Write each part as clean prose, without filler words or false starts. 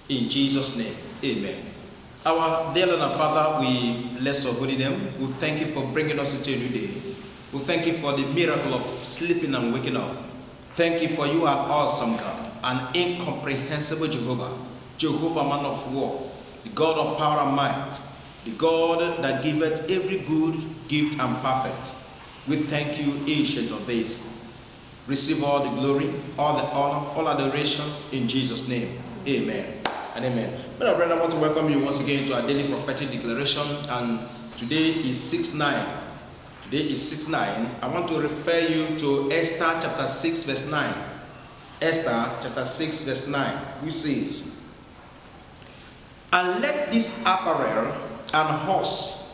In Jesus' name, amen. Our dear Lord and Father, we bless your holy name. We thank you for bringing us into a new day. We thank you for the miracle of sleeping and waking up. Thank you for you are awesome God, an incomprehensible Jehovah, Jehovah man of war, the God of power and might, the God that giveth every good gift and perfect. We thank you, ancient of days. Receive all the glory, all the honor, all adoration in Jesus' name. Amen and amen. My brother, I want to welcome you once again to our daily prophetic declaration, and today is 6/9. Today is 6/9. I want to refer you to Esther chapter 6 verse 9. Esther chapter 6 verse 9, which says, "And let this apparel and horse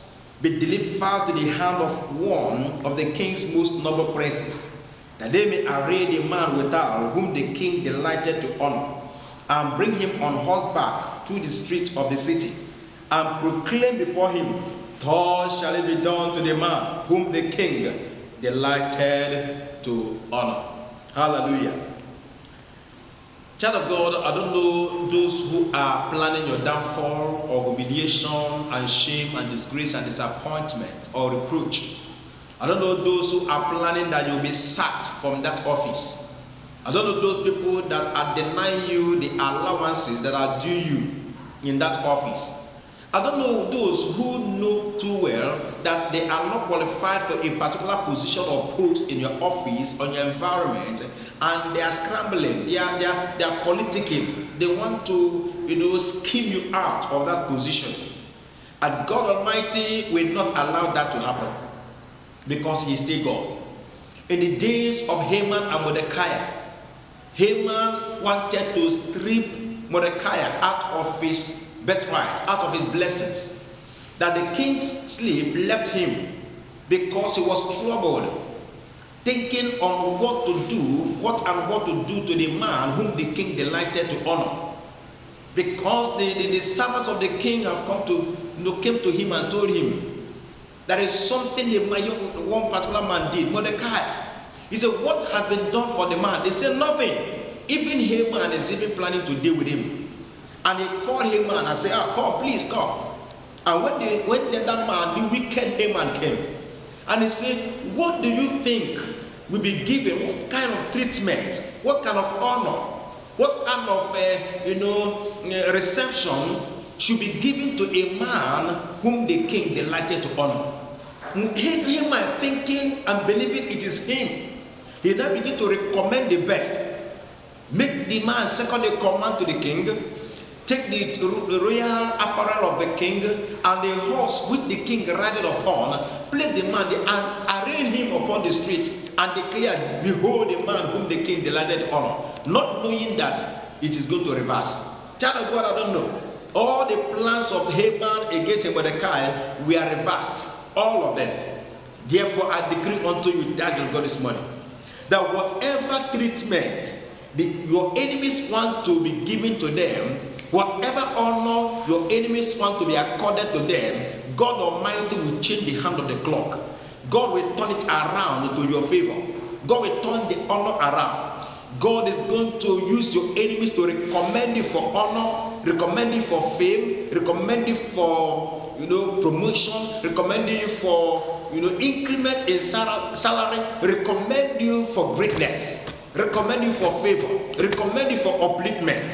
be delivered to the hand of one of the king's most noble princes, that they may array the man withal whom the king delighted to honor, and bring him on horseback through the streets of the city, and proclaim before him, thus shall it be done to the man whom the king delighted to honor." Hallelujah. Child of God, I don't know those who are planning your downfall or humiliation and shame and disgrace and disappointment or reproach. I don't know those who are planning that you'll be sacked from that office. I don't know those people that are denying you the allowances that are due you in that office. I don't know those who know too well that they are not qualified for a particular position or post in your office or your environment, and they are scrambling, they are politicking. They want to, scheme you out of that position. And God Almighty will not allow that to happen, because He is still God. In the days of Haman and Mordecai, Haman wanted to strip Mordecai out of his birthright, out of his blessings. That the king's slave left him because he was troubled, thinking on what to do to the man whom the king delighted to honor. Because the servants of the king have came to him and told him there is something one particular man did. Mordecai, he said, what has been done for the man? They said nothing. Even Haman is even planning to deal with him. And he called Haman and said, come, please come. And when that man, the wicked Haman came, and he said, what do you think will be given? What kind of treatment? What kind of honor? What kind of reception should be given to a man whom the king delighted to honor? Haman thinking and believing it is him, he now began to recommend the best. Make the man second in command to the king. Take the royal apparel of the king and the horse which the king riding upon. Place the man and array him upon the street, and declare, behold the man whom the king delighted to honor. Not knowing that it is going to reverse. Child of God, I don't know. All the plans of Haman against Mordecai were reversed. All of them. Therefore, I decree unto you, that of God this morning, that whatever treatment your enemies want to be given to them, whatever honor your enemies want to be accorded to them, God Almighty will change the hand of the clock. God will turn it around to your favor. God will turn the honor around. God is going to use your enemies to recommend you for honor, recommend you for fame, recommend you for promotion, recommend you for increment in salary, recommend you for greatness, recommend you for favor, recommend you for upliftment.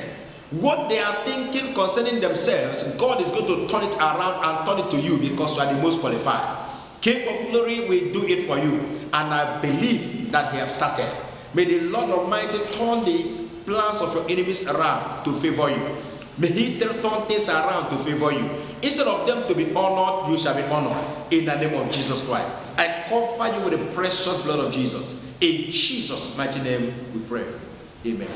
What they are thinking concerning themselves, God is going to turn it around and turn it to you, because you are the most qualified. King of glory will do it for you, and I believe that He has started. May the Lord Almighty turn the plans of your enemies around to favor you. May He turn things around to favor you. Instead of them to be honored, you shall be honored in the name of Jesus Christ. I cover you with the precious blood of Jesus. In Jesus' mighty name we pray. Amen.